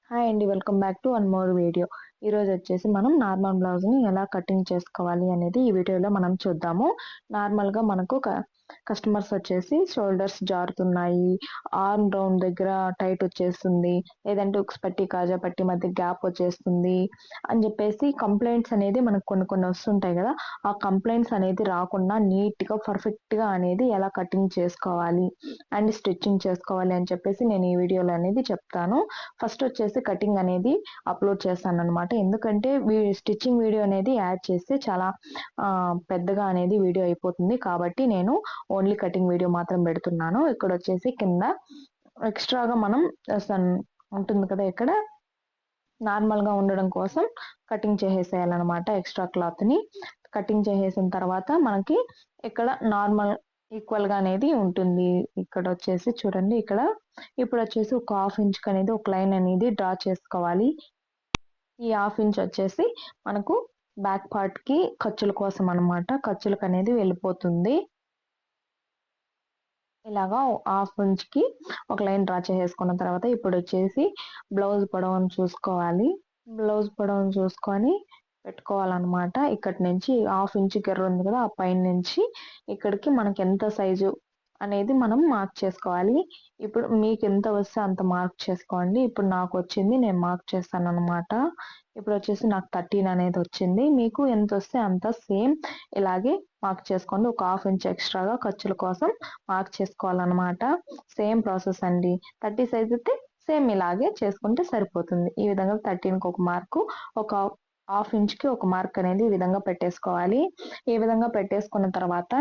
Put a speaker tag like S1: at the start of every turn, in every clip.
S1: Hi అండి. Welcome back to one more video. ఈరోజు వచ్చేసి మనం నార్మల్ బ్లౌజ్ని ఎలా కటింగ్ చేసుకోవాలి అనేది ఈ వీడియోలో మనం చూద్దాము. నార్మల్గా మనకు కస్టమర్స్ వచ్చేసి షోల్డర్స్ జారుతున్నాయి, ఆర్మ్ రౌండ్ దగ్గర టైట్ వచ్చేస్తుంది, లేదంటే ఉక్స్ పట్టి కాజా పట్టి మధ్య గ్యాప్ వచ్చేస్తుంది అని చెప్పేసి కంప్లైంట్స్ అనేది మనకు కొన్ని కొన్ని వస్తుంటాయి కదా. ఆ కంప్లైంట్స్ అనేది రాకుండా నీట్గా పర్ఫెక్ట్గా అనేది ఎలా కటింగ్ చేసుకోవాలి అండ్ స్టిచ్చింగ్ చేసుకోవాలి అని చెప్పేసి నేను ఈ వీడియోలో అనేది చెప్తాను. ఫస్ట్ వచ్చేసి కటింగ్ అనేది అప్లోడ్ చేస్తాను అనమాట. ఎందుకంటే స్టిచ్చింగ్ వీడియో అనేది యాడ్ చేస్తే చాలా పెద్దగా అనేది వీడియో అయిపోతుంది, కాబట్టి నేను ఓన్లీ కటింగ్ వీడియో మాత్రం పెడుతున్నాను. ఇక్కడ వచ్చేసి కింద ఎక్స్ట్రాగా మనం ఉంటుంది కదా, ఇక్కడ నార్మల్గా ఉండడం కోసం కటింగ్ చేసేయాలన్నమాట. ఎక్స్ట్రా క్లాత్ని కటింగ్ చేసేసిన తర్వాత మనకి ఇక్కడ నార్మల్ ఈక్వల్గా అనేది ఉంటుంది. ఇక్కడ వచ్చేసి చూడండి, ఇక్కడ ఇప్పుడు వచ్చేసి ఒక హాఫ్ ఇంచ్కి అనేది ఒక లైన్ అనేది డ్రా చేసుకోవాలి. ఈ హాఫ్ ఇంచ్ వచ్చేసి మనకు బ్యాక్ పార్ట్కి ఖర్చుల కోసం అనమాట. ఖర్చులకు అనేది వెళ్ళిపోతుంది. ఇలాగా హాఫ్ ఇంచ్కి ఒక లైన్ డ్రా చేసేసుకున్న తర్వాత ఇప్పుడు వచ్చేసి బ్లౌజ్ పొడవును చూసుకోవాలి. బ్లౌజ్ పొడవును చూసుకొని పెట్టుకోవాలన్నమాట. ఇక్కడి నుంచి హాఫ్ ఇంచ్ గెర్ర ఉంది కదా, ఆ పైన నుంచి ఇక్కడికి మనకి ఎంత సైజు అనేది మనం మార్క్ చేసుకోవాలి. ఇప్పుడు మీకు ఎంత వస్తే అంత మార్క్ చేసుకోండి. ఇప్పుడు నాకు వచ్చింది, నేను మార్క్ చేస్తాను అనమాట. ఇప్పుడు వచ్చేసి నాకు 13 అనేది వచ్చింది. మీకు ఎంత వస్తే అంత సేమ్ ఇలాగే మార్క్ చేసుకోండి. ఒక హాఫ్ ఇంచ్ ఎక్స్ట్రాగా ఖర్చుల కోసం మార్క్ చేసుకోవాలన్నమాట. సేమ్ ప్రాసెస్ అండి. 30 సైజ్ అయితే సేమ్ ఇలాగే చేసుకుంటే సరిపోతుంది. ఈ విధంగా 13కి ఒక మార్కు, ఒక హాఫ్ ఇంచ్కి ఒక మార్క్ అనేది ఈ విధంగా పెట్టేసుకోవాలి. ఈ విధంగా పెట్టేసుకున్న తర్వాత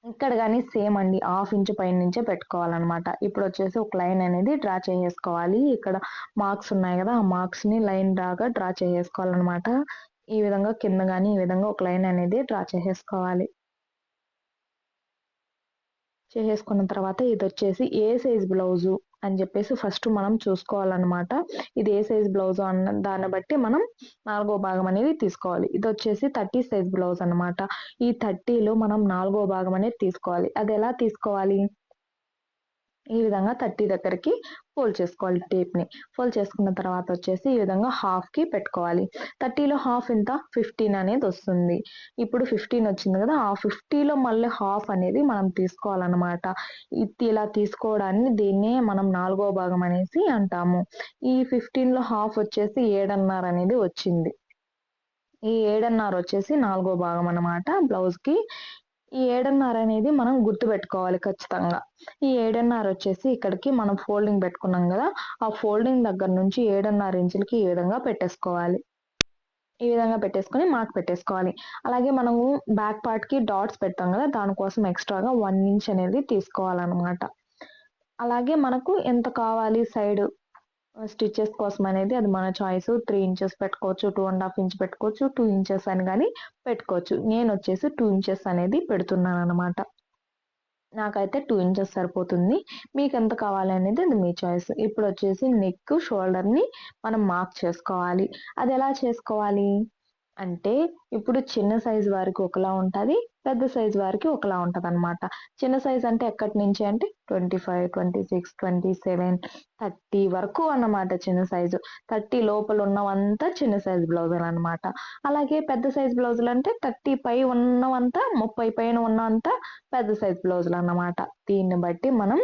S1: ఇక్కడ కానీ సేమ్ అండి, హాఫ్ ఇంచ్ పైన నుంచే పెట్టుకోవాలన్నమాట. ఇప్పుడు వచ్చేసి ఒక లైన్ అనేది డ్రా చేసేసుకోవాలి. ఇక్కడ మార్క్స్ ఉన్నాయి కదా, ఆ మార్క్స్ని లైన్ డ్రా చేసేసుకోవాలన్నమాట. ఈ విధంగా కింద కానీ ఈ విధంగా ఒక లైన్ అనేది డ్రా చేసేసుకోవాలి. చేసేసుకున్న తర్వాత ఇది వచ్చేసి ఏ సైజ్ బ్లౌజు అని చెప్పేసి ఫస్ట్ మనం చూసుకోవాలన్నమాట. ఇది ఏ సైజ్ బ్లౌజు అన్న దాన్ని బట్టి మనం 4వ భాగం అనేది తీసుకోవాలి. ఇది వచ్చేసి 30 సైజ్ బ్లౌజ్ అనమాట. ఈ 30లో మనం 4వ భాగం అనేది తీసుకోవాలి. అది ఎలా తీసుకోవాలి? ఈ విధంగా 30 దగ్గరికి ఫోల్డ్ చేసుకోవాలి. టేప్ని ఫోల్డ్ చేసుకున్న తర్వాత వచ్చేసి ఈ విధంగా హాఫ్కి పెట్టుకోవాలి. 30లో హాఫ్ ఎంత? 15 అనేది వస్తుంది. ఇప్పుడు 15 వచ్చింది కదా, ఆ 50లో మళ్ళీ హాఫ్ అనేది మనం తీసుకోవాలన్నమాట. ఇలా తీసుకోవడాన్ని దీన్నే మనం 4వ భాగం అనేసి అంటాము. ఈ 15లో హాఫ్ వచ్చేసి 7.5 అనేది వచ్చింది. ఈ 7.5 వచ్చేసి 4వ భాగం అన్నమాట బ్లౌజ్కి. ఈ 7.5 అనేది మనం గుర్తుపెట్టుకోవాలి ఖచ్చితంగా. ఈ 7.5 వచ్చేసి ఇక్కడికి మనం ఫోల్డింగ్ పెట్టుకున్నాం కదా, ఆ ఫోల్డింగ్ దగ్గర నుంచి 7.5 ఇంచులకి ఈ విధంగా పెట్టేసుకోవాలి. ఈ విధంగా పెట్టేసుకొని మార్క్ పెట్టేసుకోవాలి. అలాగే మనము బ్యాక్ పార్ట్కి డాట్స్ పెడతాం కదా, దానికోసం ఎక్స్ట్రాగా 1 ఇంచ్ అనేది తీసుకోవాలన్నమాట. అలాగే మనకు ఎంత కావాలి సైడ్ స్టిచెస్ కోసం అనేది అది మన చాయిస్. 3 ఇంచెస్ పెట్టుకోవచ్చు, 2.5 ఇంచ్ పెట్టుకోవచ్చు, 2 ఇంచెస్ అని కానీ పెట్టుకోవచ్చు. నేను వచ్చేసి 2 ఇంచెస్ అనేది పెడుతున్నాను అనమాట. నాకైతే 2 ఇంచెస్ సరిపోతుంది. మీకు ఎంత కావాలి అనేది అది మీ చాయిస్. ఇప్పుడు వచ్చేసి నెక్, షోల్డర్ని మనం మార్క్ చేసుకోవాలి. అది ఎలా చేసుకోవాలి అంటే, ఇప్పుడు చిన్న సైజు వారికి ఒకలా ఉంటుంది, పెద్ద సైజు వారికి ఒకలా ఉంటుంది అనమాట. చిన్న సైజు అంటే ఎక్కడి నుంచి అంటే 25, 26, 27, 30 వరకు అన్నమాట చిన్న సైజు. 30 లోపల ఉన్నవంతా చిన్న సైజు బ్లౌజులు అనమాట. అలాగే పెద్ద సైజు బ్లౌజులు అంటే 30 పై ఉన్నవంతా 30 పైన ఉన్నవంతా పెద్ద సైజు బ్లౌజులు అన్నమాట. దీన్ని బట్టి మనం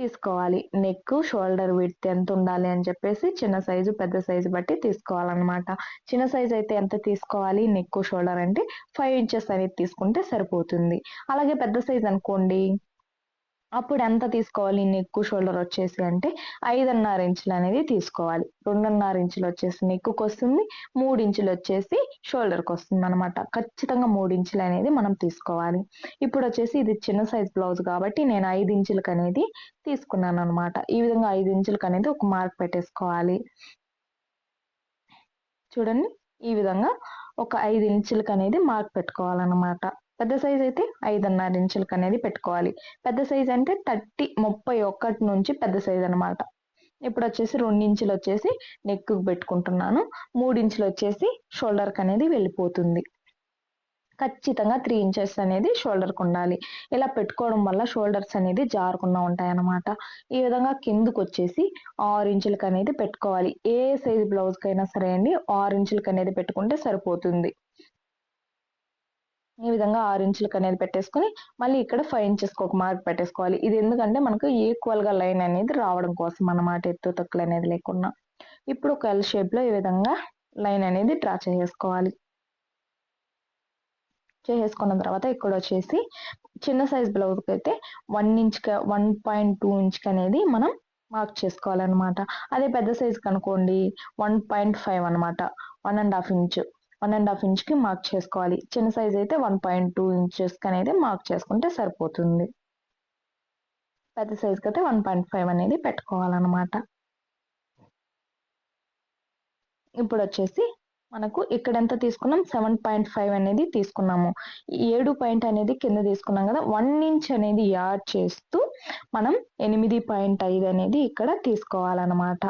S1: తీసుకోవాలి. నెక్, షోల్డర్ విడ్త్ ఎంత ఉండాలి అని చెప్పేసి చిన్న సైజు, పెద్ద సైజు బట్టి తీసుకోవాలన్నమాట. చిన్న సైజు అయితే ఎంత తీసుకోవాలి? నెక్, షోల్డర్ అంటే 5 ఇంచెస్ అనేది తీసుకుంటే సరిపోతుంది. అలాగే పెద్ద సైజు అనుకోండి, అప్పుడు ఎంత తీసుకోవాలి? నెక్, షోల్డర్ వచ్చేసి అంటే 5.5 ఇంచులు అనేది తీసుకోవాలి. 2.5 ఇంచులు వచ్చేసి నెక్కు వస్తుంది, 3 ఇంచులు వచ్చేసి షోల్డర్కి వస్తుంది అనమాట. ఖచ్చితంగా 3 ఇంచులు అనేది మనం తీసుకోవాలి. ఇప్పుడు వచ్చేసి ఇది చిన్న సైజ్ బ్లౌజ్ కాబట్టి నేను 5 ఇంచులకు అనేది తీసుకున్నాను అనమాట. ఈ విధంగా 5 ఇంచులకు అనేది ఒక మార్క్ పెట్టేసుకోవాలి. చూడండి, ఈ విధంగా ఒక 5 ఇంచులకు అనేది మార్క్ పెట్టుకోవాలన్నమాట. పెద్ద సైజ్ అయితే 5.5 ఇంచులకు అనేది పెట్టుకోవాలి. పెద్ద సైజ్ అంటే 31 నుంచి పెద్ద సైజ్ అనమాట. ఇప్పుడు వచ్చేసి 2 ఇంచులు వచ్చేసి నెక్కు పెట్టుకుంటున్నాను, 3 ఇంచులు వచ్చేసి షోల్డర్కి అనేది వెళ్ళిపోతుంది. ఖచ్చితంగా 3 ఇంచెస్ అనేది షోల్డర్‌కి ఉండాలి. ఇలా పెట్టుకోవడం వల్ల షోల్డర్స్ అనేది జారకుండా ఉంటాయన్నమాట. ఈ విధంగా కిందకొచ్చేసి 6 ఇంచులకనేది పెట్టుకోవాలి. ఏ సైజ్ బ్లౌజ్‌కైనా సరే అండి 6 ఇంచులకనేది పెట్టుకుంటే సరిపోతుంది. ఈ విధంగా 6 ఇంచులకనేది పెట్టేసుకొని, మళ్ళీ ఇక్కడ 5 ఇంచెస్‌కి ఒక మార్క్ పెట్టేసుకోవాలి. ఇది ఎందుకంటే మనకు ఈక్వల్‌గా లైన్ అనేది రావడం కోసం అన్నమాట. ఎత్తు తక్కువలనేది లేకుండా. ఇప్పుడు ఒక ఎల్ షేప్‌లో ఈ విధంగా లైన్ అనేది డ్రా చేసేసుకోవాలి. చేసేసుకున్న తర్వాత ఇక్కడొచ్చేసి చిన్న సైజ్ బ్లౌజ్‌కైతే 1.2 ఇంచ్‌కనేది మనం మార్క్ చేసుకోవాలనమాట. అదే పెద్ద సైజ్‌కనుకోండి 1.5 అనమాట. 1½ ఇంచ్. 1½ ఇంచ్‌కి మార్క్ చేసుకోవాలి. చిన్న సైజ్ అయితే 1.2 ఇంచెస్‌కనేది మార్క్ చేసుకుంటే సరిపోతుంది. పెద్ద సైజ్‌కైతే 1.5 అనేది పెట్టుకోవాలనమాట. ఇప్పుడొచ్చేసి మనకు ఇక్కడెంత తీసుకున్నాం 7.5 అనేది తీసుకున్నాము. 7 పాయింట్ అనేది కింద తీసుకున్నాం కదా! 1 ఇంచ్ అనేది యాడ్ చేస్తూ మనం 8.5 అనేది ఇక్కడ తీసుకోవాలనమాట.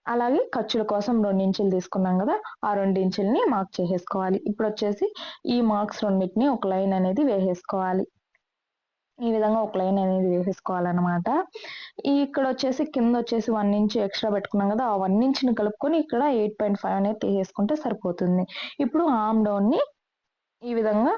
S1: అలాగే ఖర్చుల కోసం 2 ఇంచులు తీసుకున్నాం కదా! ఆ 2 ఇంచుల్ని మార్క్ చేసేసుకోవాలి. ఇప్పుడొచ్చేసి ఈ మార్క్స్ రెండిటిని ఒక లైన్ అనేది వేసేసుకోవాలి. ఈ విధంగా ఒక లైన్ అనేది వేసేసుకోవాలనమాట. ఇక్కడొచ్చేసి కిందొచ్చేసి 1 ఇంచ్ ఎక్స్‌ట్రా పెట్టుకున్నాం కదా! ఆ 1 ఇంచ్‌ని కలుపుకొని ఇక్కడ 8.5 అనేది తీసేసుకుంటే సరిపోతుంది. ఇప్పుడు ఆర్మ్ డౌన్‌ని ఈ విధంగా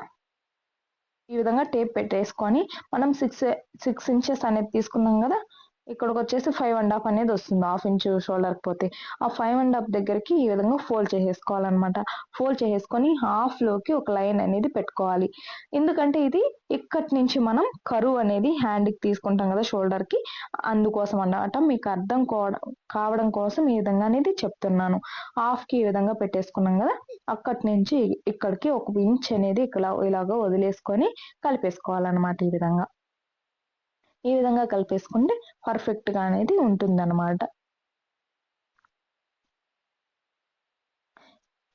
S1: ఈ విధంగా టేప్ పెట్టేసుకొని మనం 6 ఇంచెస్ అనేది తీసుకున్నాం కదా! ఇక్కడికొచ్చేసి 5½ అనేది వస్తుంది. హాఫ్ ఇంచు షోల్డర్‌కి పోతే. ఆ 5½ దగ్గరికి ఈ విధంగా ఫోల్డ్ చేసేసుకోవాలనమాట. ఫోల్డ్ చేసేసుకొని హాఫ్‌లోకి ఒక లైన్ అనేది పెట్టుకోవాలి. ఎందుకంటే ఇది ఇక్కడి నుంచి మనం కర్వ్ అనేది హ్యాండ్‌కి తీసుకుంటాం కదా! షోల్డర్‌కి అందుకోసం అన్నమాట. మీకు అర్థం కావడం కోసం ఈ విధంగా అనేది చెప్తున్నాను. హాఫ్‌కి ఈ విధంగా పెట్టేసుకున్నాం కదా! అక్కడి నుంచి ఇక్కడికి ఒక ఇంచ్ అనేది ఇలాగ వదిలేసుకొని కలిపేసుకోవాలనమాట ఈ విధంగా. ఈ విధంగా కలిపేసుకుంటే పర్ఫెక్ట్‌గా అనేది ఉంటుందన్నమాట.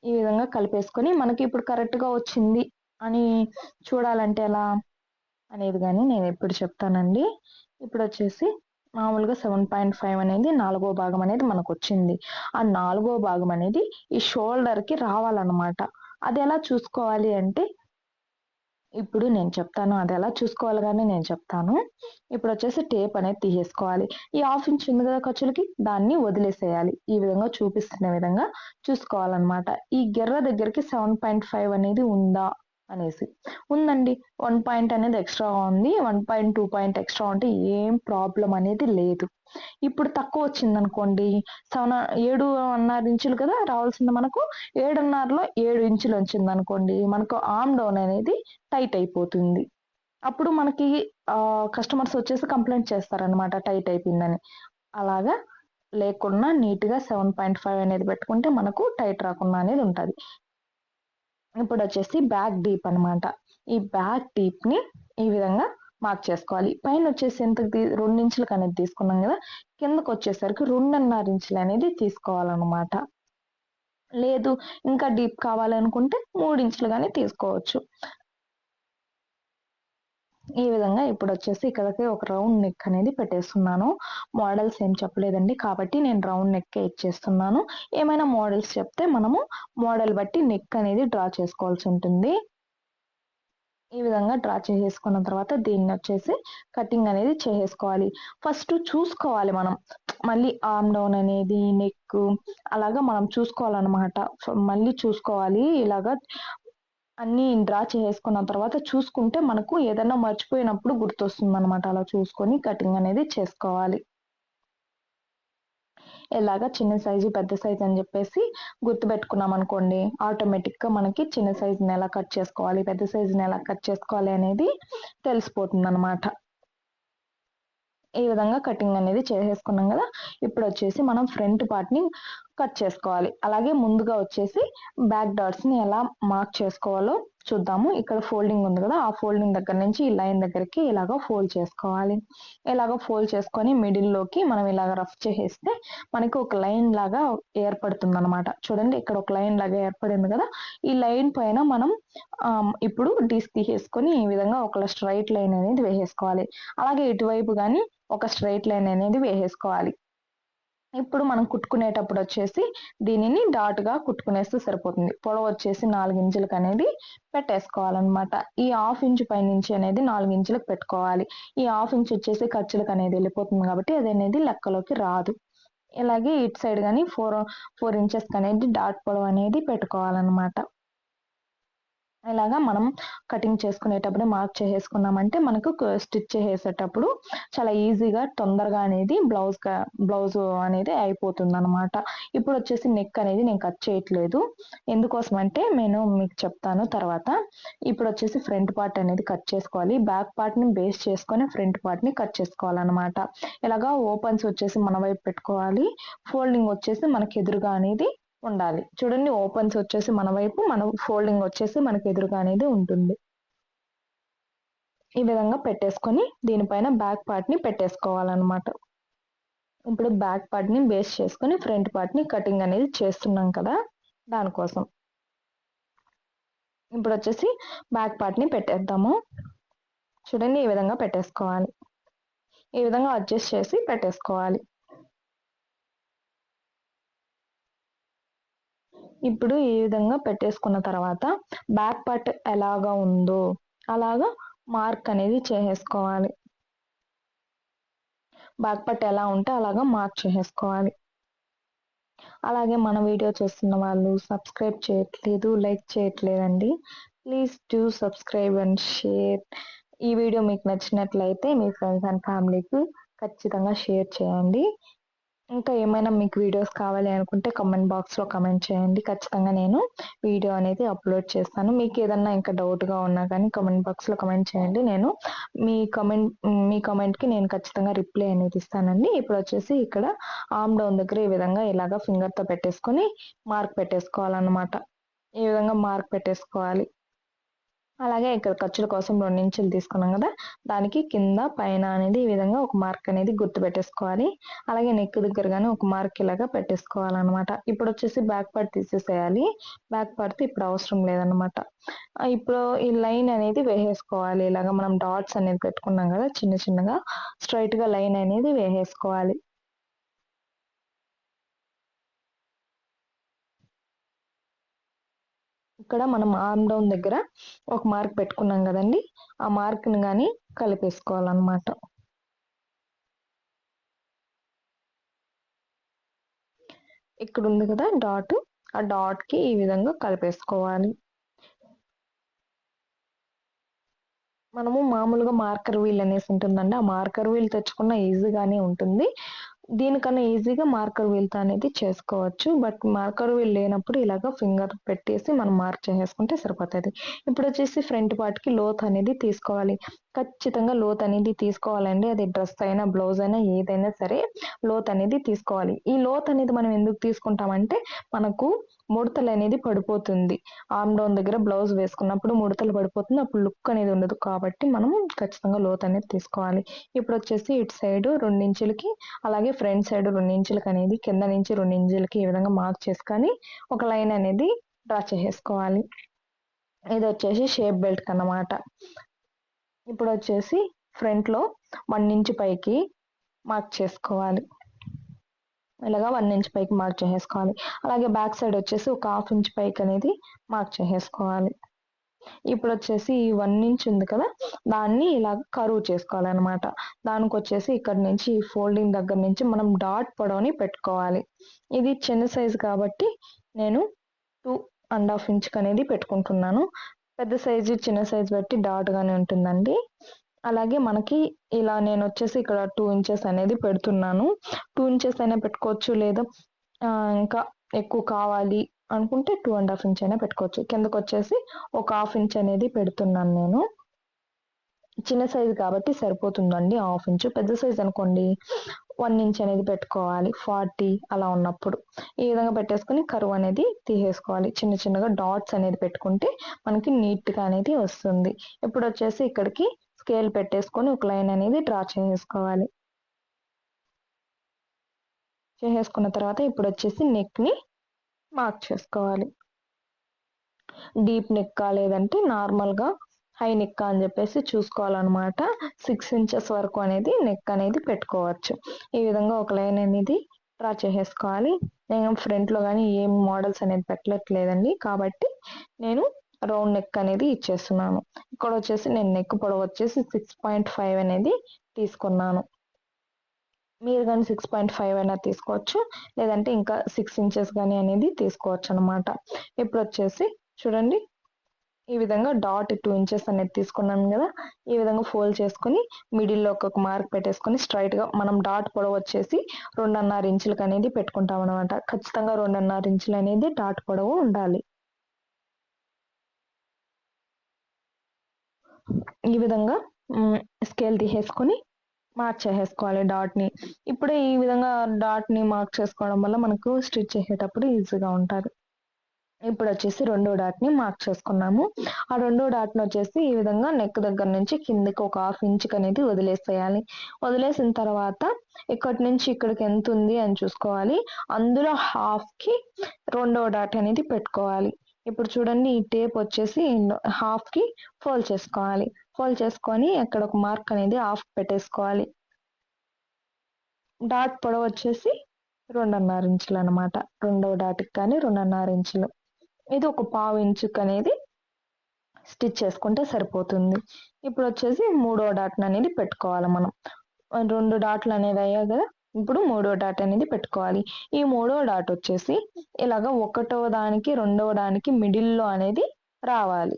S1: ఈ విధంగా కలిపేసుకొని మనకి ఇప్పుడు కరెక్ట్‌గా వచ్చింది అని చూడాలంటే ఎలా అనేది గాని నేనిప్పుడు చెప్తానండి. ఇప్పుడొచ్చేసి మామూలుగా 7.5 అనేది నాలుగో భాగం అనేది మనకొచ్చింది. ఆ నాలుగో భాగం అనేది ఈ షోల్డర్‌కి రావాలన్నమాట. అదెలా చూసుకోవాలి అంటే ఇప్పుడు నేను చెప్తాను. అదెలా చూసుకోవాలి గాని నేను చెప్తాను. ఇప్పుడొచ్చేసి టేప్ అనేది తీసేసుకోవాలి. ఈ హాఫ్ ఇంచ్ ఉంది కదా ఖర్చులకి, దాన్ని వదిలేసేయాలి. ఈ విధంగా చూపిస్తున్న విధంగా చూసుకోవాలనమాట. ఈ గెర్ర దగ్గరికి 7.5 అనేది ఉందా అనేసి. ఉందండి. 1 పాయింట్ అనేది ఎక్స్‌ట్రాగా ఉంది. 1.2 పాయింట్ ఎక్స్‌ట్రా ఉంటే ఏం ప్రాబ్లమ్ అనేది లేదు. ఇప్పుడు తక్కువొచ్చిందనుకోండి, 7½ ఇంచులు కదా రావాల్సింది మనకు. 7½లో 7 ఇంచులు వచ్చిందనుకోండి, మనకు ఆర్మ్ డౌన్ అనేది టైట్ అయిపోతుంది. అప్పుడు మనకి కస్టమర్స్ వచ్చేసి కంప్లెయింట్ చేస్తారనమాట టైట్ అయిపోయిందని. అలాగా లేకుండా నీట్‌గా 7.5 అనేది పెట్టుకుంటే మనకు టైట్ రాకుండా అనేది ఉంటది. ఇప్పుడొచ్చేసి బ్యాక్ డీప్ అనమాట. ఈ బ్యాక్ డీప్‌ని ఈ విధంగా మార్క్ చేసుకోవాలి. పైనొచ్చేసి ఎంతకి 2 ఇంచులకనేది తీసుకున్నాం గదా! కిందకొచ్చేసరికి 2½ ఇంచులనేది తీసుకోవాలనమాట. లేదు ఇంకా డీప్ కావాలనుకుంటే 3 ఇంచులు గాని తీసుకోవచ్చు. ఈ విధంగా ఇప్పుడొచ్చేసి ఇక్కడికి ఒక రౌండ్ నెక్ అనేది పెట్టేస్తున్నాను. మోడల్స్ ఏం చెప్పలేదండి. కాబట్టి నేను రౌండ్ నెక్కే ఇచ్చేస్తున్నాను. ఏమైనా మోడల్స్ చెప్తే మనము మోడల్ బట్టి నెక్ అనేది డ్రా చేసుకోవాల్సుంటుంది. ఈ విధంగా డ్రా చేసేసుకున్న తర్వాత దీన్నొచ్చేసి కటింగ్ అనేది చేసేసుకోవాలి. ఫస్ట్ చూసుకోవాలి మనం. మళ్ళీ ఆర్మ్ డౌన్ అనేది, నెక్ అలాగా మనం చూసుకోవాలనమాట. మళ్ళీ చూసుకోవాలి. ఇలాగా అన్నీ డ్రా చేసేసుకున్న తర్వాత చూసుకుంటే మనకు ఏదన్నా మర్చిపోయినప్పుడు గుర్తొస్తుందనమాట. అలా చూసుకొని కటింగ్ అనేది చేసుకోవాలి. ఇలాగా చిన్న సైజు, పెద్ద సైజు అని జెప్పేసి గుర్తుపెట్టుకున్నామనుకోండి, ఆటోమేటిక్‌గా మనకి చిన్న సైజుని ఎలా కట్ చేసుకోవాలి, పెద్ద సైజుని ఎలా కట్ చేసుకోవాలి అనేది తెలిసిపోతుందనమాట. ఈ విధంగా కటింగ్ అనేది చేసేసుకున్నాం గదా! ఇప్పుడొచ్చేసి మనం ఫ్రంట్ పార్ట్‌ని కట్ చేసుకోవాలి. అలాగే ముందుగా వచ్చేసి బ్యాక్ డాట్స్‌ని ఎలా మార్క్ చేసుకోవాలో చూద్దాము. ఇక్కడ ఫోల్డింగ్ ఉంది గదా! ఆ ఫోల్డింగ్ దగ్గర నుంచి ఈ లైన్ దగ్గరికి ఇలాగ ఫోల్డ్ చేసుకోవాలి. ఇలాగ ఫోల్డ్ చేసుకొని మిడిల్‌లోకి మనం ఇలాగ రఫ్ చేసేస్తే మనకి ఒక లైన్ లాగా ఏర్పడుతుందనమాట. చూడండి ఇక్కడ ఒక లైన్ లాగా ఏర్పడింది గదా! ఈ లైన్ పైన మనం ఇప్పుడు తీసేసుకొని ఈ విధంగా ఒక స్ట్రెయిట్ లైన్ అనేది వేసేసుకోవాలి. అలాగే ఇటువైపు గాని ఒక స్ట్రెయిట్ లైన్ అనేది వేసేసుకోవాలి. ఇప్పుడు మనం కుట్టుకునేటప్పుడు వచ్చేసి దీనిని డాట్గా కుట్టుకునేస్తే సరిపోతుంది. పొడవు వచ్చేసి 4 ఇంచులకు అనేది పెట్టేసుకోవాలన్నమాట. ఈ హాఫ్ ఇంచ్ పైనుంచి అనేది 4 ఇంచులకు పెట్టుకోవాలి. ఈ హాఫ్ ఇంచ్ వచ్చేసి ఖర్చులకు అనేది వెళ్ళిపోతుంది కాబట్టి అది అనేది లెక్కలోకి రాదు. ఇలాగే ఇటు సైడ్ కానీ 4 ఇంచెస్ అనేది డాట్ పొడవు అనేది పెట్టుకోవాలన్నమాట. ఇలాగా మనం కటింగ్ చేసుకునేటప్పుడు మార్క్ చేసేసుకున్నామంటే మనకు స్టిచ్ చేసేటప్పుడు చాలా ఈజీగా తొందరగా అనేది బ్లౌజ్ అనేది అయిపోతుంది అనమాట. ఇప్పుడు వచ్చేసి నెక్ అనేది నేను కట్ చేయట్లేదు. ఎందుకోసం అంటే నేను మీకు చెప్తాను తర్వాత. ఇప్పుడు వచ్చేసి ఫ్రంట్ పార్ట్ అనేది కట్ చేసుకోవాలి. బ్యాక్ పార్ట్ ని బేస్ చేసుకొని ఫ్రంట్ పార్ట్ ని కట్ చేసుకోవాలన్నమాట. ఇలాగా ఓపెన్స్ వచ్చేసి మన వైపు పెట్టుకోవాలి. ఫోల్డింగ్ వచ్చేసి మనకి ఎదురుగా అనేది ఉండాలి. చూడండి, ఓపెన్స్ వచ్చేసి మన వైపు, మన ఫోల్డింగ్ వచ్చేసి మనకి ఎదురుగా అనేది ఉంటుంది. ఈ విధంగా పెట్టేసుకొని దీనిపైన బ్యాక్ పార్ట్ ని పెట్టేసుకోవాలన్నమాట. ఇప్పుడు బ్యాక్ పార్ట్ ని బేస్ చేసుకొని ఫ్రంట్ పార్ట్ ని కటింగ్ అనేది చేస్తున్నాం కదా, దానికోసం. ఇప్పుడు వచ్చేసి బ్యాక్ పార్ట్ ని పెట్టేద్దాము. చూడండి, ఈ విధంగా పెట్టేసుకోవాలి. ఈ విధంగా అడ్జస్ట్ చేసి పెట్టేసుకోవాలి. ఇప్పుడు ఈ విధంగా పెట్టేసుకున్న తర్వాత బ్యాక్ పార్ట్ ఎలాగా ఉందో అలాగా మార్క్ అనేది చేసేసుకోవాలి. బ్యాక్ పార్ట్ ఎలా ఉంటే అలాగా మార్క్ చేసేసుకోవాలి. అలాగే మన వీడియో చూస్తున్న వాళ్ళు సబ్స్క్రైబ్ చేయట్లేదు, లైక్ చేయట్లేదండి. Please do subscribe and share. ఈ వీడియో మీకు నచ్చినట్లయితే మీ ఫ్రెండ్స్ అండ్ ఫ్యామిలీకి ఖచ్చితంగా షేర్ చేయండి. ఇంకా ఏమైనా మీకు వీడియోస్ కావాలి అనుకుంటే కామెంట్ బాక్స్లో కామెంట్ చేయండి. ఖచ్చితంగా నేను వీడియో అనేది అప్లోడ్ చేస్తాను. మీకు ఏదన్నా ఇంకా డౌట్గా ఉన్నా కానీ కామెంట్ బాక్స్లో కామెంట్ చేయండి. నేను మీ కామెంట్కి నేను ఖచ్చితంగా రిప్లై అనేది ఇస్తానండి. ఇప్పుడు వచ్చేసి ఇక్కడ ఆర్మ్ డౌన్ దగ్గర ఈ విధంగా ఇలాగా ఫింగర్తో పెట్టేసుకొని మార్క్ పెట్టేసుకోవాలన్నమాట. ఈ విధంగా మార్క్ పెట్టేసుకోవాలి. అలాగే ఇక్కడ ఖర్చుల కోసం 2 ఇంచులు తీసుకున్నాం కదా, దానికి కింద పైన అనేది ఈ విధంగా ఒక మార్క్ అనేది గుర్తు పెట్టేసుకోవాలి. అలాగే నెక్ దగ్గర కానీ ఒక మార్క్ ఇలాగా పెట్టేసుకోవాలన్నమాట. ఇప్పుడు వచ్చేసి బ్యాక్ పార్ట్ తీసేసేయాలి. బ్యాక్ పార్ట్ ఇప్పుడు అవసరం లేదన్నమాట. ఇప్పుడు ఈ లైన్ అనేది వేసేసుకోవాలి. ఇలాగా మనం డాట్స్ అనేది పెట్టుకున్నాం కదా, చిన్న చిన్నగా స్ట్రైట్ గా లైన్ అనేది వేసేసుకోవాలి. ఇక్కడ మనం ఆర్మ్ డౌన్ దగ్గర ఒక మార్క్ పెట్టుకున్నాం కదండి, ఆ మార్క్ ని కానీ కలిపేసుకోవాలన్నమాట. ఇక్కడ ఉంది కదా డాట్, ఆ డాట్ కి ఈ విధంగా కలిపేసుకోవాలి. మనము మామూలుగా మార్కర్ వీల్ అనేసి ఉంటుందండి, ఆ మార్కర్ వీల్ తెచ్చుకున్న ఈజీగానే ఉంటుంది. దీనికన్నా ఈజీగా మార్కర్ వీల్తో అనేది చేసుకోవచ్చు. బట్ మార్కర్ వీల్ లేనప్పుడు ఇలాగ ఫింగర్ పెట్టేసి మనం మార్క్ చేసేసుకుంటే సరిపోతుంది. ఇప్పుడు వచ్చేసి ఫ్రంట్ పార్ట్కి లోత్ అనేది తీసుకోవాలి. ఖచ్చితంగా లోత్ అనేది తీసుకోవాలండి. అది డ్రెస్ అయినా బ్లౌజ్ అయినా ఏదైనా సరే లోత్ అనేది తీసుకోవాలి. ఈ లోత్ అనేది మనం ఎందుకు తీసుకుంటామంటే మనకు ముడతలు అనేది పడిపోతుంది. ఆర్మ్ డౌన్ దగ్గర బ్లౌజ్ వేసుకున్నప్పుడు ముడతలు పడిపోతుంది, అప్పుడు లుక్ అనేది ఉండదు. కాబట్టి మనం ఖచ్చితంగా లోత్ అనేది తీసుకోవాలి. ఇప్పుడు వచ్చేసి ఇటు సైడ్ 2 ఇంచులకి, అలాగే ఫ్రంట్ సైడ్ 2 ఇంచులకి అనేది కింద నుంచి 2 ఇంచులకి ఈ విధంగా మార్క్ చేసుకొని ఒక లైన్ అనేది డ్రా చేసేసుకోవాలి. ఇది వచ్చేసి షేప్ బెల్ట్ అన్నమాట. ఇప్పుడు వచ్చేసి ఫ్రంట్ లో 1 ఇంచ్ పైకి మార్క్ చేసుకోవాలి. ఇలాగా 1 ఇంచ్ పైకి మార్క్ చేసేసుకోవాలి. అలాగే బ్యాక్ సైడ్ వచ్చేసి ఒక 1/2 ఇంచ్ పైకి అనేది మార్క్ చేసేసుకోవాలి. ఇప్పుడు వచ్చేసి ఈ 1 ఇంచ్ ఉంది కదా, దాన్ని ఇలా కరువు చేసుకోవాలన్నమాట. దానికి వచ్చేసి ఇక్కడ నుంచి ఈ ఫోల్డింగ్ దగ్గర నుంచి మనం డాట్ పొడవుని పెట్టుకోవాలి. ఇది చిన్న సైజు కాబట్టి నేను 2.5 ఇంచ్ అనేది పెట్టుకుంటున్నాను. పెద్ద సైజు చిన్న సైజు బట్టి డాట్ గానే ఉంటుందండి. అలాగే మనకి ఇలా నేను వచ్చేసి ఇక్కడ 2 ఇంచెస్ అనేది పెడుతున్నాను. 2 ఇంచెస్ అయినా పెట్టుకోవచ్చు, లేదా ఇంకా ఎక్కువ కావాలి అనుకుంటే 2.5 ఇంచ్ అయినా పెట్టుకోవచ్చు. కిందకు వచ్చేసి ఒక 1/2 ఇంచ్ అనేది పెడుతున్నాను నేను. చిన్న సైజు కాబట్టి సరిపోతుందండి 1/2 ఇంచ్. పెద్ద సైజు అనుకోండి 1 ఇంచ్ అనేది పెట్టుకోవాలి, 40 అలా ఉన్నప్పుడు. ఈ విధంగా పెట్టేసుకొని కరువు అనేది తీసేసుకోవాలి. చిన్న చిన్నగా డాట్స్ అనేది పెట్టుకుంటే మనకి నీట్ గా అనేది వస్తుంది. ఇప్పుడు వచ్చేసి ఇక్కడికి స్కేల్ పెట్టేసుకొని ఒక లైన్ అనేది డ్రా చేసేసుకోవాలి. చేసేసుకున్న తర్వాత ఇప్పుడు వచ్చేసి నెక్ ని మార్క్ చేసుకోవాలి. డీప్ నెక్ లేదంటే నార్మల్ గా హై నెక్ అని చెప్పేసి చూసుకోవాలన్నమాట. 6 ఇంచెస్ వరకు అనేది నెక్ అనేది పెట్టుకోవచ్చు. ఈ విధంగా ఒక లైన్ అనేది డ్రా చేసేసుకోవాలి. నేను ఫ్రంట్లో కానీ ఏం మోడల్స్ అనేది పెట్టట్లేదండి, కాబట్టి నేను రౌండ్ నెక్ అనేది ఇచ్చేస్తున్నాను. ఇక్కడ వచ్చేసి నేను నెక్ పొడవు వచ్చేసి 6.5 అనేది తీసుకున్నాను. మీరు కానీ 6.5 అయినా తీసుకోవచ్చు, లేదంటే ఇంకా 6 ఇంచెస్ కానీ అనేది తీసుకోవచ్చు అనమాట. ఇప్పుడు వచ్చేసి చూడండి, ఈ విధంగా డాట్ 2 ఇంచెస్ అనేది తీసుకున్నాను కదా, ఈ విధంగా ఫోల్డ్ చేసుకుని మిడిల్లో ఒక మార్క్ పెట్టేసుకొని స్ట్రైట్గా మనం డాట్ పొడవు వచ్చేసి 2.5 ఇంచులకు అనేది పెట్టుకుంటాం అనమాట. ఖచ్చితంగా 2.5 ఇంచులు అనేది డాట్ పొడవు ఉండాలి. ఈ విధంగా స్కేల్ తీసేసుకొని మార్క్ చేసేసుకోవాలి డాట్ని. ఇప్పుడే ఈ విధంగా డాట్ని మార్క్ చేసుకోవడం వల్ల మనకు స్టిచ్ చేసేటప్పుడు ఈజీగా ఉంటుంది. ఇప్పుడు వచ్చేసి రెండో డాట్ని మార్క్ చేసుకున్నాము. ఆ రెండో డాట్ని వచ్చేసి ఈ విధంగా నెక్ దగ్గర నుంచి కిందకి ఒక 1/2 ఇంచుకి అనేది వదిలేసేయాలి. వదిలేసిన తర్వాత ఇక్కడి నుంచి ఇక్కడికి ఎంత ఉంది అని చూసుకోవాలి. అందులో హాఫ్కి రెండో డాట్ అనేది పెట్టుకోవాలి. ఇప్పుడు చూడండి, ఈ టేప్ వచ్చేసి హాఫ్కి ఫోల్డ్ చేసుకోవాలి. ఫోల్డ్ చేసుకొని అక్కడ ఒక మార్క్ అనేది హాఫ్ పెట్టేసుకోవాలి. డాట్ పొడవు వచ్చేసి 2.5 ఇంచులు అనమాట. రెండవ డాట్కి కానీ 2.5 ఇంచులు. ఇది ఒక 1/4 ఇంచుకి అనేది స్టిచ్ చేసుకుంటే సరిపోతుంది. ఇప్పుడు వచ్చేసి మూడో డాట్ అనేది పెట్టుకోవాలి మనం. 2 డాట్లు అనేది అయ్యాయి కదా, ఇప్పుడు మూడో డాట్ అనేది పెట్టుకోవాలి. ఈ మూడో డాట్ వచ్చేసి ఇలాగ ఒకటవ దానికి రెండవ దానికి మిడిల్లో అనేది రావాలి.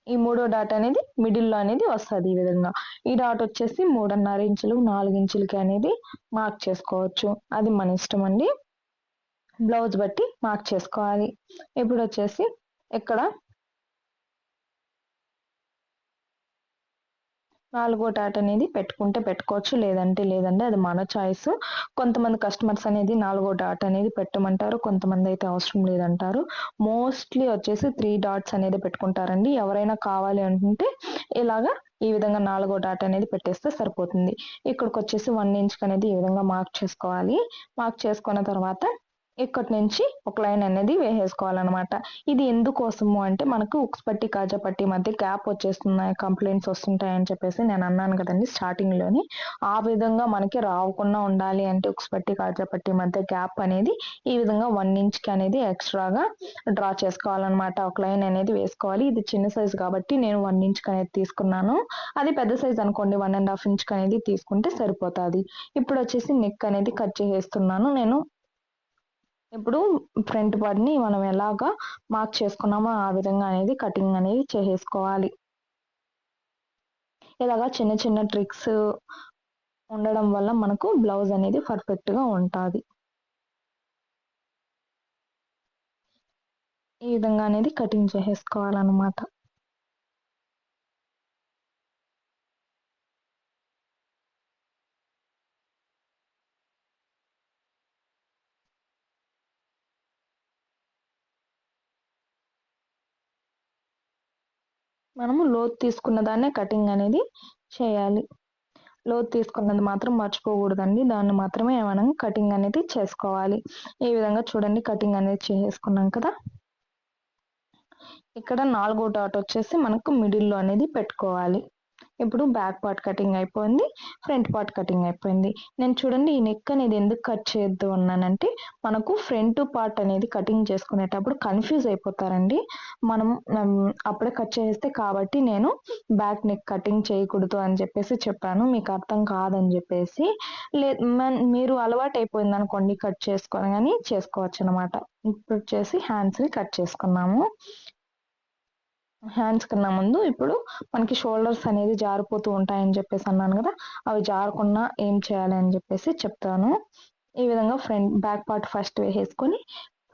S1: ఈ మూడో డాట్ అనేది మిడిల్లో అనేది వస్తుంది. ఈ విధంగా ఈ డాట్ వచ్చేసి 3.5 ఇంచులు 4 ఇంచులకి అనేది మార్క్ చేసుకోవచ్చు. అది మన ఇష్టం అండి, బ్లౌజ్ బట్టి మార్క్ చేసుకోవాలి. ఇప్పుడు వచ్చేసి ఇక్కడ 4వ డాట్ అనేది పెట్టుకుంటే పెట్టుకోవచ్చు, లేదంటే లేదండి, అది మన చాయిస్. కొంతమంది కస్టమర్స్ అనేది 4వ డాట్ అనేది పెట్టమంటారు, కొంతమంది అయితే అవసరం లేదంటారు. మోస్ట్లీ వచ్చేసి 3 డాట్స్ అనేది పెట్టుకుంటారండి. ఎవరైనా కావాలి అనుకుంటే ఇలాగా ఈ విధంగా 4వ డాట్ అనేది పెట్టేస్తే సరిపోతుంది. ఇక్కడికి వచ్చేసి 1 ఇంచ్ అనేది ఈ విధంగా మార్క్ చేసుకోవాలి. మార్క్ చేసుకున్న తర్వాత ఇక్కడి నుంచి ఒక లైన్ అనేది వేసేసుకోవాలన్నమాట. ఇది ఎందుకోసము అంటే మనకు ఉక్స్ పట్టి కాజా పట్టి మధ్య గ్యాప్ వచ్చేస్తున్నాయి, కంప్లైంట్స్ వస్తుంటాయని చెప్పేసి నేను అన్నాను కదండి స్టార్టింగ్ లోని. ఆ విధంగా మనకి రాకుండా ఉండాలి అంటే ఉక్స్ పట్టి కాజా పట్టి మధ్య గ్యాప్ అనేది ఈ విధంగా 1 ఇంచ్కి అనేది ఎక్స్ట్రాగా డ్రా చేసుకోవాలన్నమాట. ఒక లైన్ అనేది వేసుకోవాలి. ఇది చిన్న సైజ్ కాబట్టి నేను 1 ఇంచ్కి అనేది తీసుకున్నాను. అది పెద్ద సైజ్ అనుకోండి 1.5 ఇంచ్కి అనేది తీసుకుంటే సరిపోతుంది. ఇప్పుడు వచ్చేసి నెక్ అనేది కట్ చేసేస్తున్నాను నేను. ఇప్పుడు ఫ్రంట్ పార్ట్ని మనం ఎలాగా మార్క్ చేసుకున్నామో ఆ విధంగా అనేది కటింగ్ అనేది చేసేసుకోవాలి. ఇలాగా చిన్న చిన్న ట్రిక్స్ ఉండడం వల్ల మనకు బ్లౌజ్ అనేది పర్ఫెక్ట్గా ఉంటుంది. ఈ విధంగా అనేది కటింగ్ చేసేసుకోవాలన్నమాట. మనము లోతు తీసుకున్న దాన్నే కటింగ్ అనేది చేయాలి. లోతు తీసుకున్నది మాత్రం మర్చిపోకూడదండి, దాన్ని మాత్రమే మనం కటింగ్ అనేది చేసుకోవాలి. ఈ విధంగా చూడండి కటింగ్ అనేది చేసేసుకున్నాం కదా. ఇక్కడ 4వ డాట్ వచ్చేసి మనకు మిడిల్లో అనేది పెట్టుకోవాలి. ఇప్పుడు బ్యాక్ పార్ట్ కటింగ్ అయిపోయింది, ఫ్రంట్ పార్ట్ కటింగ్ అయిపోయింది. నేను చూడండి ఈ నెక్ అనేది ఎందుకు కట్ చేయొద్దు అన్నానంటే మనకు ఫ్రంట్ పార్ట్ అనేది కటింగ్ చేసుకునేటప్పుడు కన్ఫ్యూజ్ అయిపోతారండి. మనం అప్పుడే కట్ చేస్తే, కాబట్టి నేను బ్యాక్ నెక్ కటింగ్ చేయకూడదు అని చెప్పేసి చెప్పాను, మీకు అర్థం కాదని చెప్పేసి. మీరు అలవాటు అయిపోయింది అనుకోండి కట్ చేసుకొని కానీ చేసుకోవచ్చు అనమాట. ఇప్పుడు వచ్చేసి హ్యాండ్స్ని కట్ చేసుకున్నాము. హ్యాండ్స్ కన్నా ముందు ఇప్పుడు మనకి షోల్డర్స్ అనేది జారిపోతూ ఉంటాయని చెప్పేసి అన్నాను కదా, అవి జారకుండా ఏం చేయాలి అని చెప్పేసి చెప్తాను. ఈ విధంగా బ్యాక్ పార్ట్ ఫస్ట్ వేసేసుకొని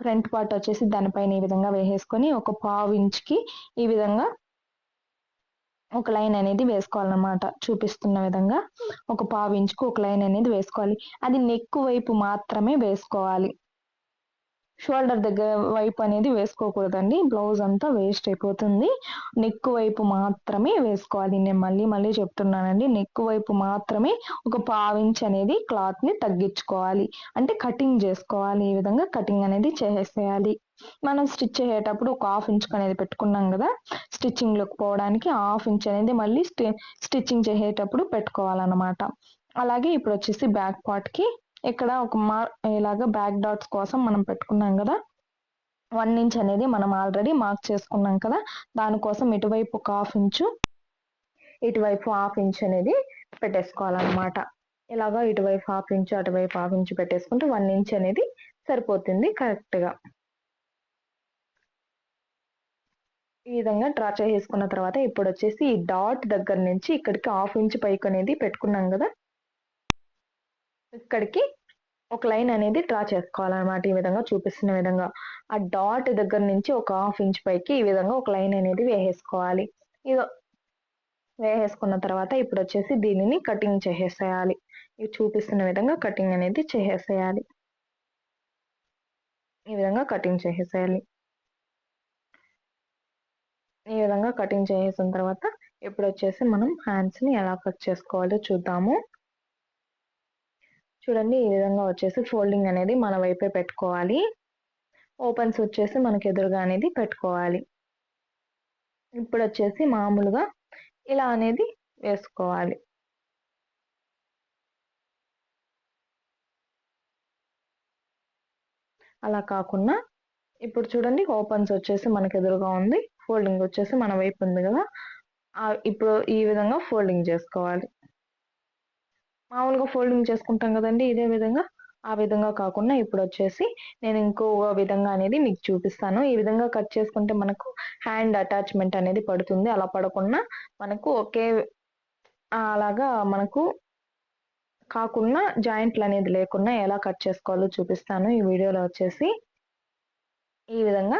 S1: ఫ్రంట్ పార్ట్ వచ్చేసి దానిపైన ఈ విధంగా వేసేసుకొని ఒక 1/2 ఇంచ్కి ఈ విధంగా ఒక లైన్ అనేది వేసుకోవాలన్నమాట. చూపిస్తున్న విధంగా ఒక 1/2 ఇంచ్కి ఒక లైన్ అనేది వేసుకోవాలి. అది నెక్ వైపు మాత్రమే వేసుకోవాలి, షోల్డర్ దగ్గర వైపు అనేది వేసుకోకూడదండి, బ్లౌజ్ అంతా వేస్ట్ అయిపోతుంది. నెక్ వైపు మాత్రమే వేసుకోవాలి. నేను మళ్ళీ చెప్తున్నానండి, నెక్ వైపు మాత్రమే ఒక 1/2 ఇంచ్ అనేది క్లాత్ని తగ్గించుకోవాలి, అంటే కటింగ్ చేసుకోవాలి. ఈ విధంగా కటింగ్ అనేది చేసేసేయాలి. మనం స్టిచ్ చేసేటప్పుడు ఒక 1/2 ఇంచ్ అనేది పెట్టుకున్నాం కదా, స్టిచ్చింగ్లోకి పోవడానికి 1/2 ఇంచ్ అనేది మళ్ళీ స్టిచ్చింగ్ చేసేటప్పుడు పెట్టుకోవాలన్నమాట. అలాగే ఇప్పుడు వచ్చేసి బ్యాక్ పార్ట్కి ఇక్కడ ఒక ఇలాగా బ్యాక్ డాట్స్ కోసం మనం పెట్టుకున్నాం కదా, 1 ఇంచ్ అనేది మనం ఆల్రెడీ మార్క్ చేసుకున్నాం కదా, దానికోసం ఇటువైపు ఒక హాఫ్ ఇంచు, ఇటువైపు హాఫ్ ఇంచ్ అనేది పెట్టేసుకోవాలన్నమాట. ఇలాగా ఇటువైపు హాఫ్ ఇంచు, అటువైపు హాఫ్ ఇంచు పెట్టేసుకుంటే 1 ఇంచ్ అనేది సరిపోతుంది కరెక్ట్గా. ఈ విధంగా డ్రా చేసేసుకున్న తర్వాత ఇప్పుడు వచ్చేసి ఈ డాట్ దగ్గర నుంచి ఇక్కడికి హాఫ్ ఇంచ్ పైకి అనేది పెట్టుకున్నాం కదా, ఇక్కడికి ఒక లైన్ అనేది డ్రా చేసుకోవాలన్నమాట. ఈ విధంగా చూపిస్తున్న విధంగా ఆ డాట్ దగ్గర నుంచి ఒక హాఫ్ ఇంచ్ పైకి ఈ విధంగా ఒక లైన్ అనేది వేసేసుకోవాలి. ఇది వేసేసుకున్న తర్వాత ఇప్పుడు వచ్చేసి దీనిని కటింగ్ చేసేసేయాలి. ఇవి చూపిస్తున్న విధంగా కటింగ్ అనేది చేసేసేయాలి. ఈ విధంగా కటింగ్ చేసేసేయాలి. ఈ విధంగా కటింగ్ చేసేసిన తర్వాత ఇప్పుడు వచ్చేసి మనం హ్యాండ్స్ ని ఎలా కట్ చేసుకోవాలో చూద్దాము. చూడండి, ఈ విధంగా వచ్చేసి ఫోల్డింగ్ అనేది మన వైపే పెట్టుకోవాలి. ఓపెన్స్ వచ్చేసి మనకి ఎదురుగా అనేది పెట్టుకోవాలి. ఇప్పుడు వచ్చేసి మామూలుగా ఇలా అనేది వేసుకోవాలి. అలా కాకుండా ఇప్పుడు చూడండి, ఓపెన్స్ వచ్చేసి మనకి ఎదురుగా ఉంది, ఫోల్డింగ్ వచ్చేసి మన వైపు ఉంది కదా, ఇప్పుడు ఈ విధంగా ఫోల్డింగ్ చేసుకోవాలి. మామూలుగా ఫోల్డింగ్ చేసుకుంటాం కదండి, ఇదే విధంగా. ఆ విధంగా కాకుండా ఇప్పుడు వచ్చేసి నేను ఇంకో విధంగా అనేది మీకు చూపిస్తాను. ఈ విధంగా కట్ చేసుకుంటే మనకు హ్యాండ్ అటాచ్మెంట్ అనేది పడుతుంది. అలా పడకుండా మనకు అలాగా మనకు కాకుండా జాయింట్లు అనేది లేకుండా ఎలా కట్ చేసుకోవాలో చూపిస్తాను ఈ వీడియోలో. వచ్చేసి ఈ విధంగా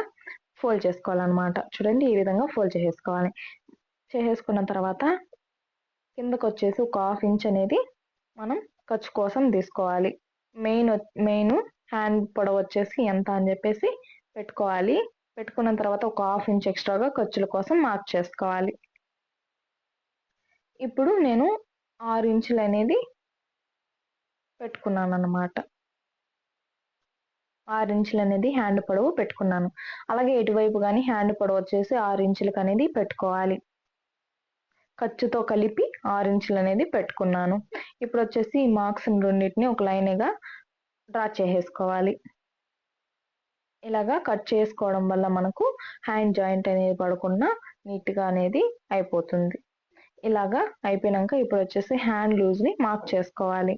S1: ఫోల్డ్ చేసుకోవాలన్నమాట. చూడండి, ఈ విధంగా ఫోల్డ్ చేసేసుకోవాలి. చేసేసుకున్న తర్వాత కిందకు వచ్చేసి ఒక హాఫ్ ఇంచ్ అనేది మనం ఖర్చు కోసం తీసుకోవాలి. మెయిన్ హ్యాండ్ పొడవు వచ్చేసి ఎంత అని చెప్పేసి పెట్టుకోవాలి. పెట్టుకున్న తర్వాత ఒక హాఫ్ ఇంచ్ ఎక్స్ట్రాగా ఖర్చుల కోసం మార్క్ చేసుకోవాలి. ఇప్పుడు నేను 6 ఇంచులు అనేది పెట్టుకున్నాను అన్నమాట. 6 ఇంచులు అనేది హ్యాండ్ పొడవు పెట్టుకున్నాను. అలాగే ఎటువైపు కానీ హ్యాండ్ పొడవు వచ్చేసి 6 ఇంచులకు అనేది పెట్టుకోవాలి. ఖర్చుతో కలిపి 6 ఇంచులు అనేది పెట్టుకున్నాను. ఇప్పుడు వచ్చేసి ఈ మార్క్స్ రెండింటిని ఒక లైన్గా డ్రా చేసేసుకోవాలి. ఇలాగా కట్ చేసుకోవడం వల్ల మనకు హ్యాండ్ జాయింట్ అనేది పడకుండా నీట్గా అనేది అయిపోతుంది. ఇలాగా అయిపోయినాక ఇప్పుడు వచ్చేసి హ్యాండ్ లూజ్ని మార్క్ చేసుకోవాలి.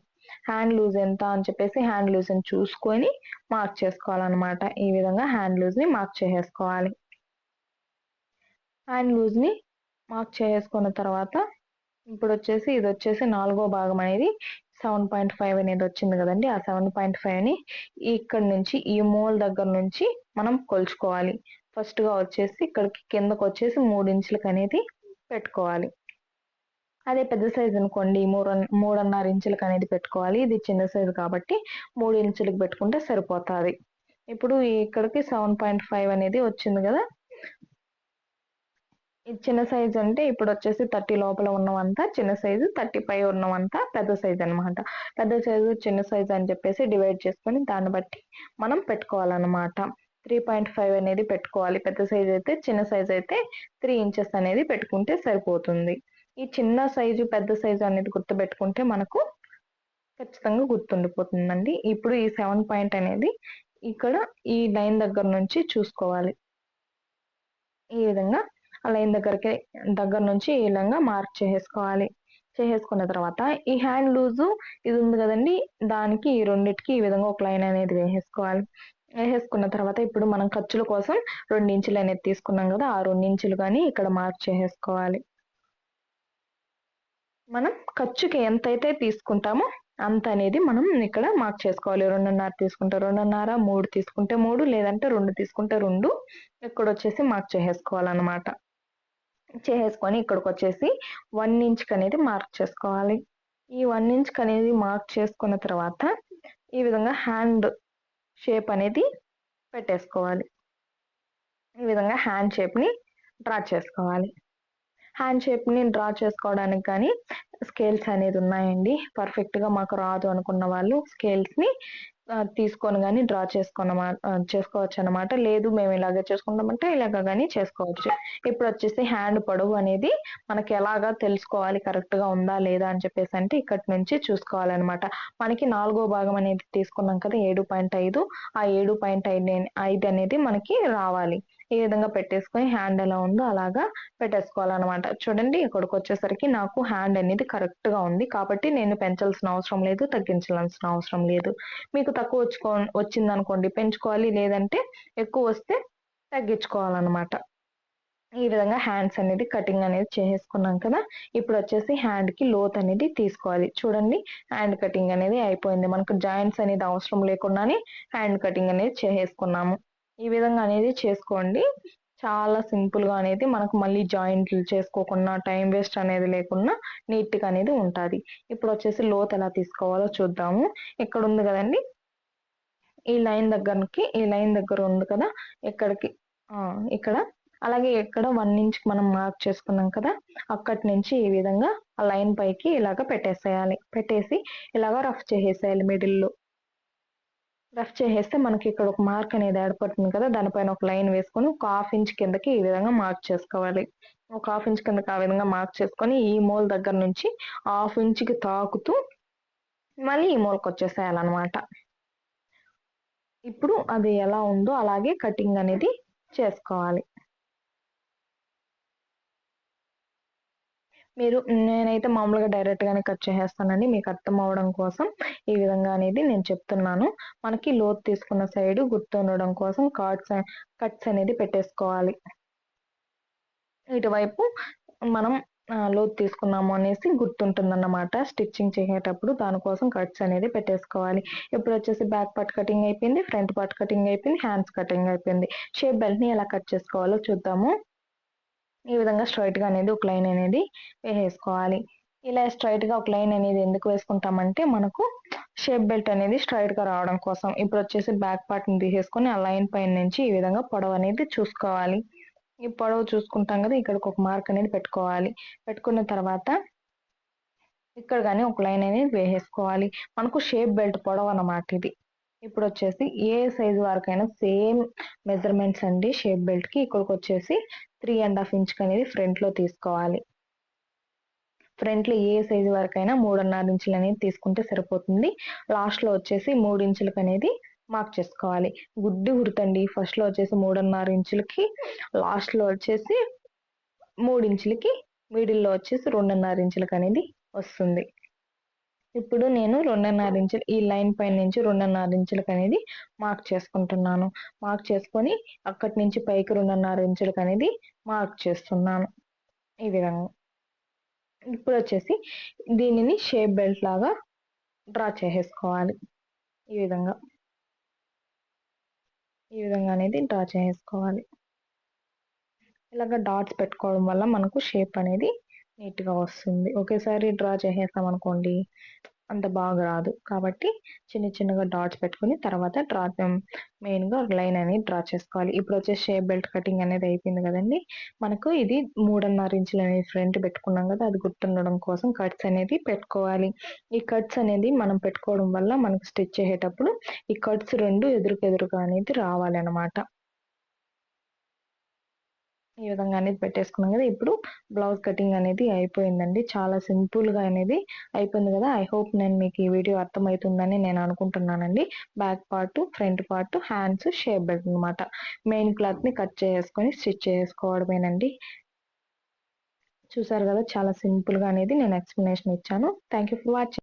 S1: హ్యాండ్ లూజ్ ఎంత అని చెప్పేసి హ్యాండ్ లూజ్ని చూసుకొని మార్క్ చేసుకోవాలన్నమాట. ఈ విధంగా హ్యాండ్ లూజ్ని మార్క్ చేసేసుకోవాలి. హ్యాండ్ లూజ్ని మార్క్ చేసుకున్న తర్వాత ఇప్పుడు వచ్చేసి ఇది వచ్చేసి 4వ భాగం అనేది 7.5 అనేది వచ్చింది కదండి. ఆ 7.5ని ఇక్కడ నుంచి ఈ మూల దగ్గర నుంచి మనం కొలుచుకోవాలి. ఫస్ట్గా వచ్చేసి ఇక్కడికి కిందకు వచ్చేసి 3 ఇంచులకు అనేది పెట్టుకోవాలి. అదే పెద్ద సైజు అనుకోండి 3.5 ఇంచులకు అనేది పెట్టుకోవాలి. ఇది చిన్న సైజు కాబట్టి 3 ఇంచులకు పెట్టుకుంటే సరిపోతుంది. ఇప్పుడు ఇక్కడికి 7.5 అనేది వచ్చింది కదా. ఇది చిన్న సైజు అంటే ఇప్పుడు వచ్చేసి 30 లోపల ఉన్నవంతా చిన్న సైజు, 30 పై ఉన్నవంతా పెద్ద సైజు అనమాట. పెద్ద సైజు చిన్న సైజు అని చెప్పేసి డివైడ్ చేసుకొని దాన్ని బట్టి మనం పెట్టుకోవాలన్నమాట. 3.5 అనేది పెట్టుకోవాలి పెద్ద సైజు అయితే. చిన్న సైజు అయితే 3 ఇంచెస్ అనేది పెట్టుకుంటే సరిపోతుంది. ఈ చిన్న సైజు పెద్ద సైజు అనేది గుర్తుపెట్టుకుంటే మనకు ఖచ్చితంగా గుర్తుండిపోతుందండి. ఇప్పుడు ఈ 7 పాయింట్ అనేది ఇక్కడ ఈ లైన్ దగ్గర నుంచి చూసుకోవాలి. ఈ విధంగా ఆ లైన్ దగ్గర నుంచి ఈ విధంగా మార్క్ చేసేసుకోవాలి. చేసేసుకున్న తర్వాత ఈ హ్యాండ్ లూజు ఇది ఉంది కదండి, దానికి ఈ రెండిటికి ఈ విధంగా ఒక లైన్ అనేది వేసేసుకోవాలి. వేసేసుకున్న తర్వాత ఇప్పుడు మనం ఖర్చుల కోసం 2 ఇంచులు అనేది తీసుకున్నాం కదా, ఆ 2 ఇంచులు కానీ ఇక్కడ మార్క్ చేసేసుకోవాలి. మనం ఖర్చుకి ఎంతైతే తీసుకుంటామో అంత అనేది మనం ఇక్కడ మార్క్ చేసుకోవాలి. 2.5 తీసుకుంటే 2.5, 3 తీసుకుంటే 3, లేదంటే 2 తీసుకుంటే 2 ఇక్కడ వచ్చేసి మార్క్ చేసేసుకోవాలన్నమాట. చేసేసుకొని ఇక్కడికి వచ్చేసి 1 ఇంచ్ అనేది మార్క్ చేసుకోవాలి. ఈ 1 ఇంచ్ అనేది మార్క్ చేసుకున్న తర్వాత ఈ విధంగా హ్యాండ్ షేప్ అనేది పెట్టేసుకోవాలి. ఈ విధంగా హ్యాండ్ షేప్ని డ్రా చేసుకోవాలి. హ్యాండ్ షేప్ని డ్రా చేసుకోవడానికి కానీ స్కేల్స్ అనేది ఉన్నాయండి. పర్ఫెక్ట్గా మాకు రాదు అనుకున్న వాళ్ళు స్కేల్స్ని తీసుకొని గాని డ్రా చేసుకోవచ్చనమాట. లేదు మేము ఇలాగే చేసుకుంటామంటే ఇలాగ గాని చేసుకోవచ్చు. ఇప్పుడొచ్చేసి హ్యాండ్ పొడవు అనేది మనకెలాగా తెలుసుకోవాలి కరెక్ట్‌గా ఉందా లేదా అని చెప్పేసంటే ఇక్కడి నుంచి చూసుకోవాలనమాట. మనకి నాలుగో భాగం అనేది తీసుకున్నాం కదా! 7.5 ఆ 7.5 అనేది మనకి రావాలి. ఈ విధంగా పెట్టేసుకొని హ్యాండ్ ఎలా ఉందో అలాగా పెట్టేసుకోవాలనమాట. చూడండి ఇక్కడికొచ్చేసరికి నాకు హ్యాండ్ అనేది కరెక్ట్‌గా ఉంది. కాబట్టి నేను పెంచాల్సిన అవసరం లేదు, తగ్గించాల్సిన అవసరం లేదు. మీకు తక్కువ వచ్చిందనుకోండి పెంచుకోవాలి. లేదంటే ఎక్కువొస్తే తగ్గించుకోవాలనమాట. ఈ విధంగా హ్యాండ్స్ అనేది కటింగ్ అనేది చేసేసుకున్నాం కదా! ఇప్పుడొచ్చేసి హ్యాండ్‌కి లోత్ అనేది తీసుకోవాలి. చూడండి హ్యాండ్ కటింగ్ అనేది అయిపోయింది. మనకు జాయింట్స్ అనేది అవసరం లేకుండానే హ్యాండ్ కటింగ్ అనేది చేసేసుకున్నాము. ఈ విధంగా అనేది చేసుకోండి. చాలా సింపుల్‌గా అనేది మనకు మళ్ళీ జాయింట్లు చేసుకోకుండా, టైం వేస్ట్ అనేది లేకుండా నీట్‌గా అనేది ఉంటాది. ఇప్పుడొచ్చేసి లోత్ ఎలా తీసుకోవాలో చూద్దాము. ఇక్కడుంది గదండీ! ఈ లైన్ దగ్గర ఉంది కదా! ఇక్కడికి ఆ! ఇక్కడ అలాగే ఇక్కడ 1 ఇంచ్‌కి మనం మార్క్ చేసుకున్నాం కదా! అక్కడి నుంచి ఈ విధంగా ఆ లైన్ పైకి ఇలాగ పెట్టేసేయాలి. పెట్టేసి ఇలాగ రఫ్ చేసేసేయాలి మిడిల్‌లో. రఫ్ చేసేస్తే మనకి ఇక్కడ ఒక మార్క్ అనేది ఏర్పడుతుంది కదా! దానిపైన ఒక లైన్ వేసుకొని ఒక హాఫ్ ఇంచ్ కిందకి ఈ విధంగా మార్క్ చేసుకోవాలి. ఒక హాఫ్ ఇంచ్ కిందకి ఆ విధంగా మార్క్ చేసుకొని ఈ మూల దగ్గర నుంచి హాఫ్ ఇంచ్‌కి తాకుతూ మళ్ళీ ఈ మూలకొచ్చేసేయాలనమాట. ఇప్పుడు అది ఎలా ఉందో అలాగే కటింగ్ అనేది చేసుకోవాలి. నేనైతే మామూలుగా డైరెక్ట్‌గానే కట్ చేసేస్తానండి. మీకు అర్థం అవ్వడం కోసం ఈ విధంగా అనేది నేను చెప్తున్నాను. మనకి లోతు తీసుకున్న సైడు గుర్తుండడం కోసం కట్స్ అనేది పెట్టేసుకోవాలి. ఇటువైపు మనం లోతు తీసుకున్నాము అనేసి గుర్తుంటుందన్నమాట. స్టిచ్చింగ్ చేసేటప్పుడు దానికోసం కట్స్ అనేది పెట్టేసుకోవాలి. ఇప్పుడొచ్చేసి బ్యాక్ పార్ట్ కటింగ్ అయిపోయింది. ఫ్రంట్ పార్ట్ కటింగ్ అయిపోయింది. హ్యాండ్స్ కటింగ్ అయిపోయింది. షేప్ బెల్ట్‌ని ఎలా కట్ చేసుకోవాలో చూద్దాము. ఈ విధంగా స్ట్రెయిట్‌గా అనేది ఒక లైన్ అనేది వేసేసుకోవాలి. ఇలా స్ట్రెయిట్‌గా ఒక లైన్ అనేది ఎందుకు వేసుకుంటామంటే మనకు షేప్ బెల్ట్ అనేది స్ట్రెయిట్‌గా రావడం కోసం. ఇప్పుడొచ్చేసి బ్యాక్ పార్ట్‌ని తీసేసుకొని ఆ లైన్ పైన నుంచి ఈ విధంగా పొడవు అనేది చూసుకోవాలి. ఈ పొడవు చూసుకుంటాం కదా! ఇక్కడికి ఒక మార్క్ అనేది పెట్టుకోవాలి. పెట్టుకున్న తర్వాత ఇక్కడ గాని ఒక లైన్ అనేది వేసేసుకోవాలి. మనకు షేప్ బెల్ట్ పొడవనమాట ఇది. ఇప్పుడొచ్చేసి ఏ సైజ్ వరకైనా సేమ్ మెజర్‌మెంట్స్ అండి షేప్ బెల్ట్‌కి. ఇక్కడికొచ్చేసి 3½ ఇంచ్‌కనేది ఫ్రంట్‌లో తీసుకోవాలి. ఫ్రంట్‌లో ఏ సైజ్ వరకైనా 3½ ఇంచులనేది తీసుకుంటే సరిపోతుంది. లాస్ట్‌లో వచ్చేసి 3 ఇంచులకనేది మార్క్ చేసుకోవాలి. గుడ్డి గుర్తండి. ఫస్ట్‌లో వచ్చేసి 3½ ఇంచులకి, లాస్ట్‌లో వచ్చేసి 3 ఇంచులకి, మిడిల్‌లో వచ్చేసి 2½ ఇంచులకనేది వస్తుంది. ఇప్పుడు నేను 2½ ఇంచులు ఈ లైన్ పైన నుంచి 2½ ఇంచులకనేది మార్క్ చేసుకుంటున్నాను. మార్క్ చేసుకొని అక్కడి నుంచి పైకి 2½ ఇంచులకనేది మార్క్ చేస్తున్నాను. ఈ విధంగా. ఇప్పుడొచ్చేసి దీనిని షేప్ బెల్ట్ లాగా డ్రా చేసేసుకోవాలి. ఈ విధంగా. ఈ విధంగా అనేది డ్రా చేసేసుకోవాలి. ఇలాగ డాట్స్ పెట్టుకోవడం వల్ల మనకు షేప్ అనేది నీట్‌గా వస్తుంది. ఒకేసారి డ్రా చేసేసామనుకోండి అంత బాగా రాదు. కాబట్టి చిన్న చిన్నగా డాట్స్ పెట్టుకొని తర్వాత మెయిన్‌గా ఒక లైన్ అనేది డ్రా చేసుకోవాలి. ఇప్పుడొచ్చేసి షేప్ బెల్ట్ కటింగ్ అనేది అయిపోయింది కదండీ! మనకు ఇది 3½ ఇంచులు అనేది ఫ్రంట్ పెట్టుకున్నాం కదా! అది గుర్తుండడం కోసం కట్స్ అనేది పెట్టుకోవాలి. ఈ కట్స్ అనేది మనం పెట్టుకోవడం వల్ల మనకు స్టిచ్ చేసేటప్పుడు ఈ కట్స్ 2 ఎదురుగా అనేది రావాలనమాట. ఈ విధంగా అనేది పెట్టేసుకున్నాం కదా! ఇప్పుడు బ్లౌజ్ కటింగ్ అనేది అయిపోయిందండి. చాలా సింపుల్‌గా అనేది అయిపోయింది కదా! ఐ హోప్ మీకు ఈ వీడియో అర్థమైతుందని నేను అనుకుంటున్నానండి. Back part, front part, hands, shape belt అనమాట. మెయిన్ క్లాత్‌ని కట్ చేసుకొని స్టిచ్ చేసుకోవడమేనండి. చూసారు కదా! చాలా సింపుల్‌గా అనేది నేను ఎక్స్‌ప్లనేషన్ ఇచ్చాను. Thank you for watching.